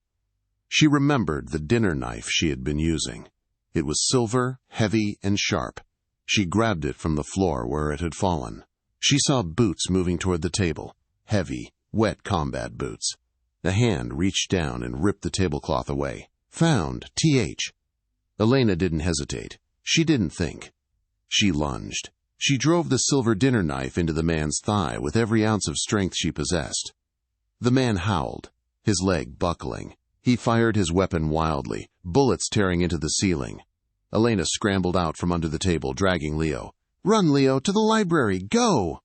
She remembered the dinner knife she had been using. It was silver, heavy, and sharp. She grabbed it from the floor where it had fallen. She saw boots moving toward the table, heavy, wet combat boots. A hand reached down and ripped the tablecloth away. Found, TH. Elena didn't hesitate. She didn't think. She lunged. She drove the silver dinner knife into the man's thigh with every ounce of strength she possessed. The man howled, his leg buckling. He fired his weapon wildly, bullets tearing into the ceiling. Elena scrambled out from under the table, dragging Leo. "Run, Leo, to the library! Go!"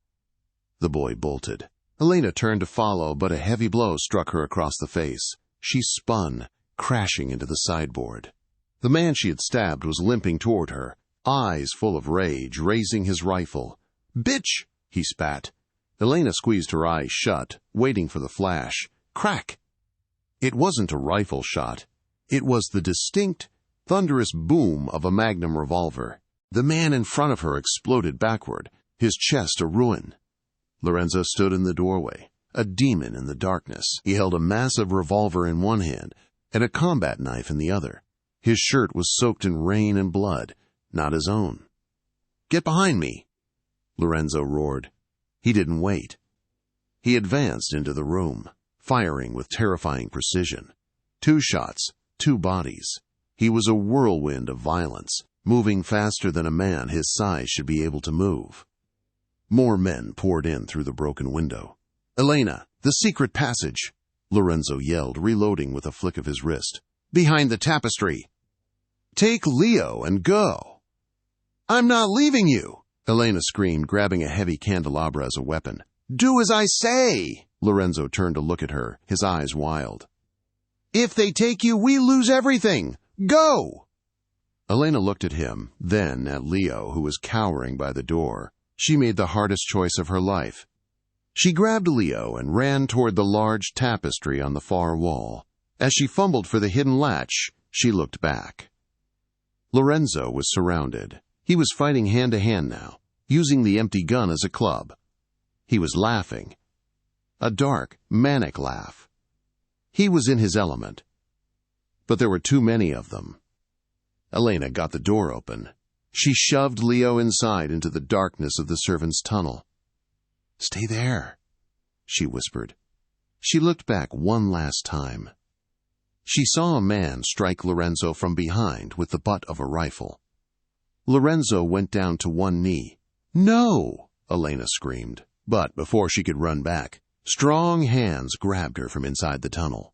The boy bolted. Elena turned to follow, but a heavy blow struck her across the face. She spun, crashing into the sideboard. The man she had stabbed was limping toward her, eyes full of rage, raising his rifle. "Bitch!" he spat. Elena squeezed her eyes shut, waiting for the flash. Crack! It wasn't a rifle shot. It was the distinct, thunderous boom of a Magnum revolver. The man in front of her exploded backward, his chest a ruin. Lorenzo stood in the doorway, a demon in the darkness. He held a massive revolver in one hand and a combat knife in the other. His shirt was soaked in rain and blood, not his own. "Get behind me!" Lorenzo roared. He didn't wait. He advanced into the room, firing with terrifying precision. 2 shots, 2 bodies. He was a whirlwind of violence, moving faster than a man his size should be able to move. More men poured in through the broken window. "Elena, the secret passage!" Lorenzo yelled, reloading with a flick of his wrist. "Behind the tapestry!" "Take Leo and go!" "I'm not leaving you!" Elena screamed, grabbing a heavy candelabra as a weapon. "Do as I say!" Lorenzo turned to look at her, his eyes wild. "If they take you, we lose everything! Go!" Elena looked at him, then at Leo, who was cowering by the door. She made the hardest choice of her life. She grabbed Leo and ran toward the large tapestry on the far wall. As she fumbled for the hidden latch, she looked back. Lorenzo was surrounded. He was fighting hand-to-hand now, using the empty gun as a club. He was laughing. A dark, manic laugh. He was in his element. But there were too many of them. Elena got the door open. She shoved Leo inside into the darkness of the servants' tunnel. "Stay there," she whispered. She looked back one last time. She saw a man strike Lorenzo from behind with the butt of a rifle. Lorenzo went down to one knee. "No!" Elena screamed. But before she could run back, strong hands grabbed her from inside the tunnel.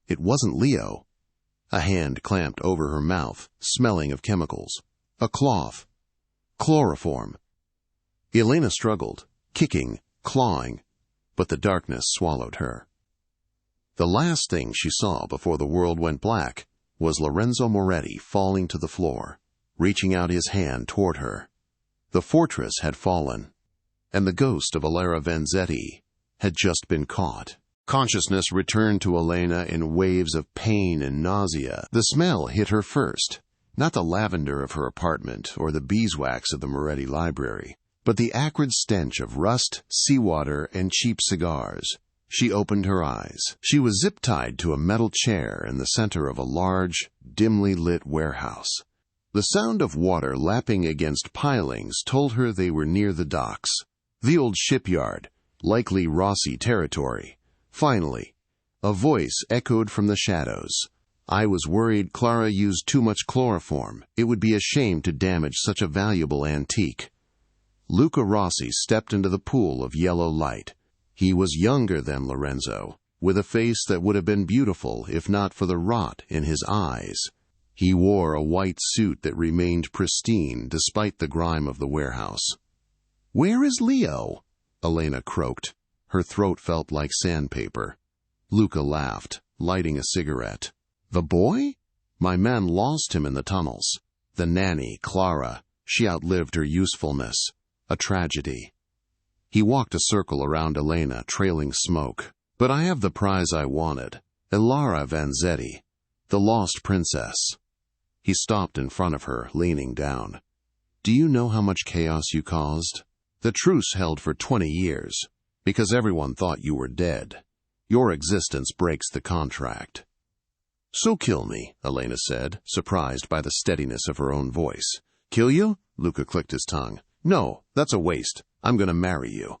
It wasn't Leo. A hand clamped over her mouth, smelling of chemicals. A cloth. Chloroform. Elena struggled, kicking, clawing, but the darkness swallowed her. The last thing she saw before the world went black was Lorenzo Moretti falling to the floor, reaching out his hand toward her. The fortress had fallen, and the ghost of Elena Vance had just been caught. Consciousness returned to Elena in waves of pain and nausea. The smell hit her first, not the lavender of her apartment or the beeswax of the Moretti library, but the acrid stench of rust, seawater, and cheap cigars. She opened her eyes. She was zip-tied to a metal chair in the center of a large, dimly lit warehouse. The sound of water lapping against pilings told her they were near the docks. The old shipyard, likely Rossi territory. Finally, a voice echoed from the shadows. I was worried Clara used too much chloroform. It would be a shame to damage such a valuable antique. Luca Rossi stepped into the pool of yellow light. He was younger than Lorenzo, with a face that would have been beautiful if not for the rot in his eyes. He wore a white suit that remained pristine despite the grime of the warehouse. "Where is Leo?" Elena croaked. Her throat felt like sandpaper. Luca laughed, lighting a cigarette. "The boy? My men lost him in the tunnels. The nanny, Clara, she outlived her usefulness. A tragedy." He walked a circle around Elena, trailing smoke. "But I have the prize I wanted. Elena Vance, the lost princess." He stopped in front of her, leaning down. "Do you know how much chaos you caused? The truce held for 20 years. Because everyone thought you were dead. Your existence breaks the contract." "So kill me," Elena said, surprised by the steadiness of her own voice. "Kill you?" Luca clicked his tongue. "No, that's a waste. I'm going to marry you."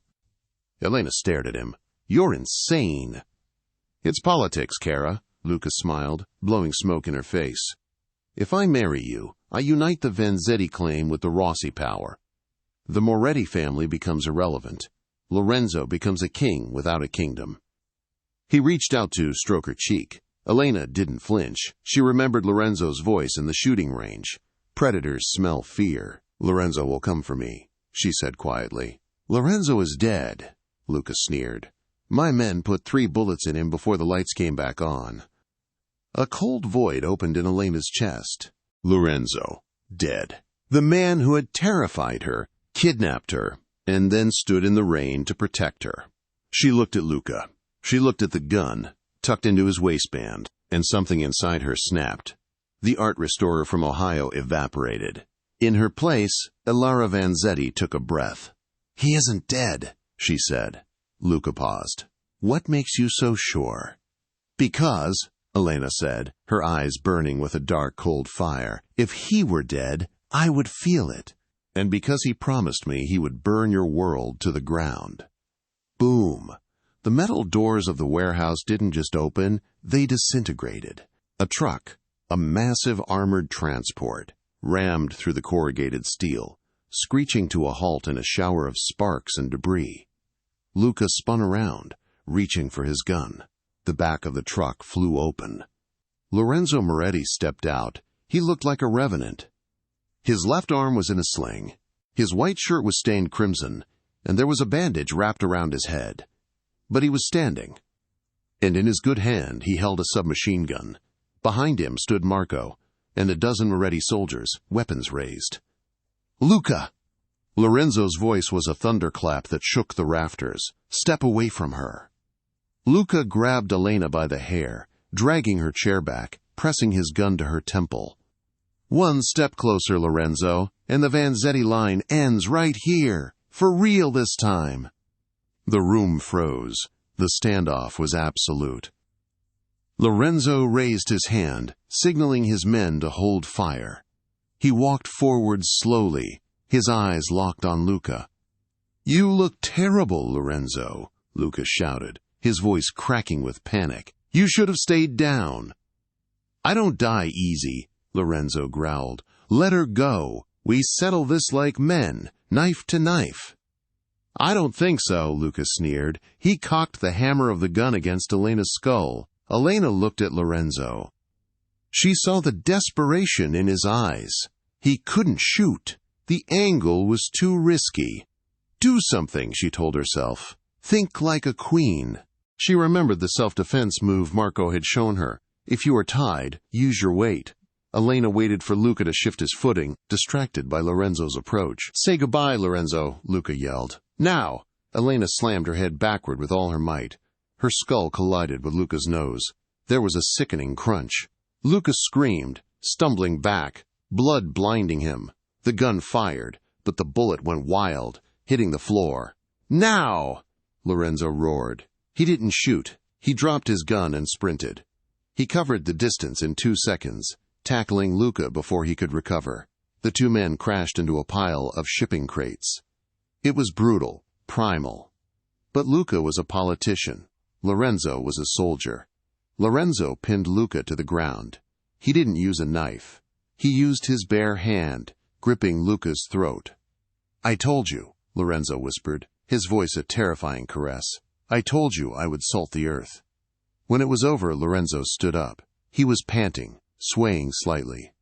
Elena stared at him. "You're insane." "It's politics, Cara," Luca smiled, blowing smoke in her face. "If I marry you, I unite the Vanzetti claim with the Rossi power. The Moretti family becomes irrelevant. Lorenzo becomes a king without a kingdom." He reached out to stroke her cheek. Elena didn't flinch. She remembered Lorenzo's voice in the shooting range. "Predators smell fear. Lorenzo will come for me," she said quietly. "Lorenzo is dead," Luca sneered. "My men put 3 bullets in him before the lights came back on." A cold void opened in Elena's chest. Lorenzo, dead. The man who had terrified her, kidnapped her, and then stood in the rain to protect her. She looked at Luca. She looked at the gun, tucked into his waistband, and something inside her snapped. The art restorer from Ohio evaporated. In her place, Elena Vance took a breath. "He isn't dead," she said. Luca paused. "What makes you so sure?" "Because," Elena said, her eyes burning with a dark, cold fire, "if he were dead, I would feel it. And because he promised me he would burn your world to the ground." Boom! The metal doors of the warehouse didn't just open, they disintegrated. A truck, a massive armored transport, rammed through the corrugated steel, screeching to a halt in a shower of sparks and debris. Luca spun around, reaching for his gun. The back of the truck flew open. Lorenzo Moretti stepped out. He looked like a revenant. His left arm was in a sling. His white shirt was stained crimson, and there was a bandage wrapped around his head. But he was standing. And in his good hand he held a submachine gun. Behind him stood Marco, and a dozen Moretti soldiers, weapons raised. "Luca!" Lorenzo's voice was a thunderclap that shook the rafters. "Step away from her." Luca grabbed Elena by the hair, dragging her chair back, pressing his gun to her temple. "One step closer, Lorenzo, and the Vanzetti line ends right here. For real this time." The room froze. The standoff was absolute. Lorenzo raised his hand, signaling his men to hold fire. He walked forward slowly, his eyes locked on Luca. "You look terrible, Lorenzo," Luca shouted, his voice cracking with panic. "You should have stayed down." "I don't die easy," Lorenzo growled. "Let her go. We settle this like men, knife to knife." "I don't think so," Luca sneered. He cocked the hammer of the gun against Elena's skull. Elena looked at Lorenzo. She saw the desperation in his eyes. He couldn't shoot. The angle was too risky. Do something, she told herself. Think like a queen. She remembered the self-defense move Marco had shown her. If you are tied, use your weight. Elena waited for Luca to shift his footing, distracted by Lorenzo's approach. Say goodbye, Lorenzo, Luca yelled. Now! Elena slammed her head backward with all her might. Her skull collided with Luca's nose. There was a sickening crunch. Luca screamed, stumbling back, blood blinding him. The gun fired, but the bullet went wild, hitting the floor. Now! Lorenzo roared. He didn't shoot. He dropped his gun and sprinted. He covered the distance in 2 seconds, tackling Luca before he could recover. The two men crashed into a pile of shipping crates. It was brutal, primal. But Luca was a politician. Lorenzo was a soldier. Lorenzo pinned Luca to the ground. He didn't use a knife. He used his bare hand, gripping Luca's throat. I told you, Lorenzo whispered, his voice a terrifying caress. I told you I would salt the earth. When it was over, Lorenzo stood up. He was panting, swaying slightly.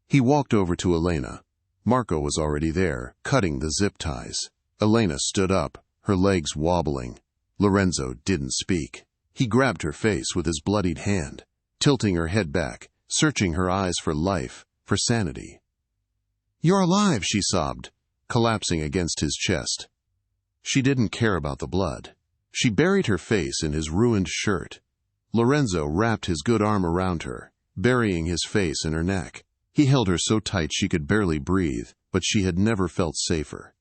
He walked over to Elena. Marco was already there, cutting the zip ties. Elena stood up, her legs wobbling. Lorenzo didn't speak. He grabbed her face with his bloodied hand, tilting her head back, searching her eyes for life, for sanity. You're alive, she sobbed, collapsing against his chest. She didn't care about the blood. She buried her face in his ruined shirt. Lorenzo wrapped his good arm around her, burying his face in her neck. He held her so tight she could barely breathe, but she had never felt safer.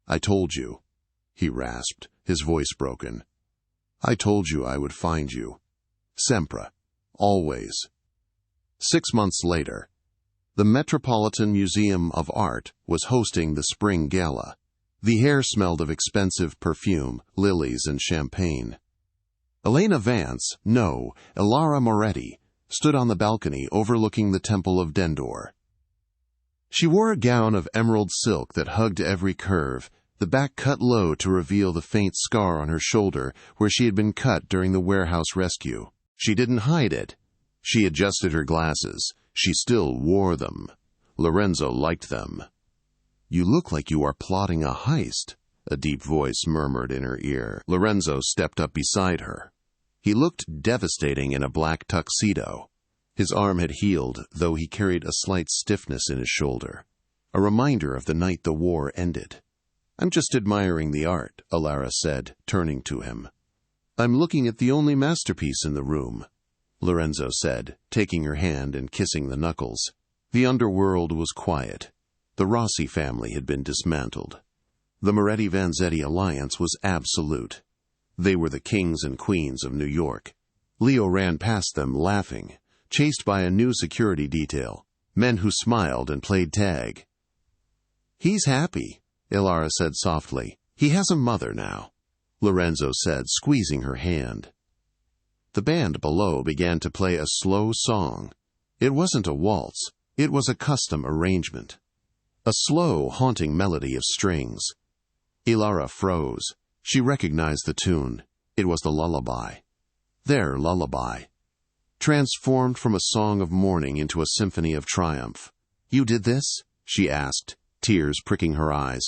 I told you, he rasped, his voice broken. I told you I would find you. Sempre. Always. 6 months later, the Metropolitan Museum of Art was hosting the spring gala. The air smelled of expensive perfume, lilies, and champagne. Elena Vance, no, Elena Moretti, stood on the balcony overlooking the Temple of Dendor. She wore a gown of emerald silk that hugged every curve, the back cut low to reveal the faint scar on her shoulder where she had been cut during the warehouse rescue. She didn't hide it. She adjusted her glasses. She still wore them. Lorenzo liked them. You look like you are plotting a heist, a deep voice murmured in her ear. Lorenzo stepped up beside her. He looked devastating in a black tuxedo. His arm had healed, though he carried a slight stiffness in his shoulder, a reminder of the night the war ended. I'm just admiring the art, Alara said, turning to him. I'm looking at the only masterpiece in the room, Lorenzo said, taking her hand and kissing the knuckles. The underworld was quiet. The Rossi family had been dismantled. The Moretti-Vanzetti alliance was absolute. They were the kings and queens of New York. Leo ran past them, laughing, chased by a new security detail, men who smiled and played tag. He's happy, Ilara said softly. He has a mother now, Lorenzo said, squeezing her hand. The band below began to play a slow song. It wasn't a waltz. It was a custom arrangement. A slow, haunting melody of strings. Ilara froze. She recognized the tune. It was the lullaby. Their lullaby. Transformed from a song of mourning into a symphony of triumph. You did this? She asked, tears pricking her eyes.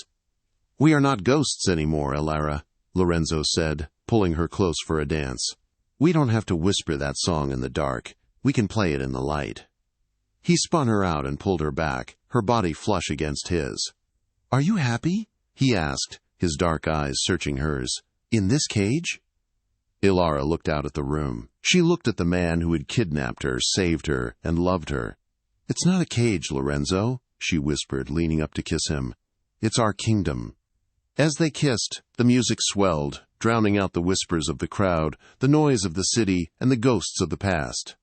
We are not ghosts anymore, Ilara, Lorenzo said, pulling her close for a dance. We don't have to whisper that song in the dark. We can play it in the light. He spun her out and pulled her back, her body flush against his. Are you happy? He asked, his dark eyes searching hers. In this cage? Ilara looked out at the room. She looked at the man who had kidnapped her, saved her, and loved her. It's not a cage, Lorenzo, she whispered, leaning up to kiss him. It's our kingdom. As they kissed, the music swelled, drowning out the whispers of the crowd, the noise of the city, and the ghosts of the past.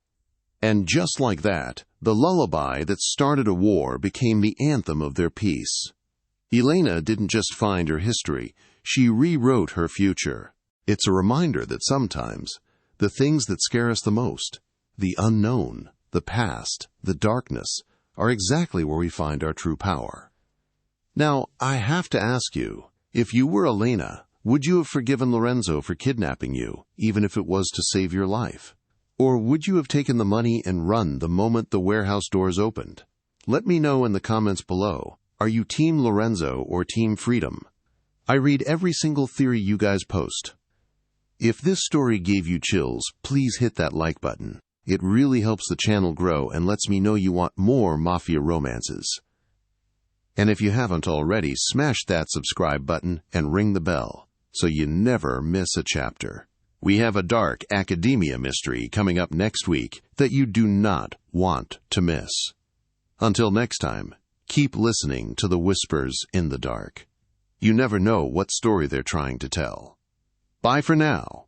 And just like that, the lullaby that started a war became the anthem of their peace. Elena didn't just find her history, she rewrote her future. It's a reminder that sometimes, the things that scare us the most, the unknown, the past, the darkness, are exactly where we find our true power. Now, I have to ask you, if you were Elena, would you have forgiven Lorenzo for kidnapping you, even if it was to save your life? Or would you have taken the money and run the moment the warehouse doors opened? Let me know in the comments below. Are you Team Lorenzo or Team Freedom? I read every single theory you guys post. If this story gave you chills, please hit that like button. It really helps the channel grow and lets me know you want more Mafia romances. And if you haven't already, smash that subscribe button and ring the bell so you never miss a chapter. We have a dark academia mystery coming up next week that you do not want to miss. Until next time, keep listening to the whispers in the dark. You never know what story they're trying to tell. Bye for now.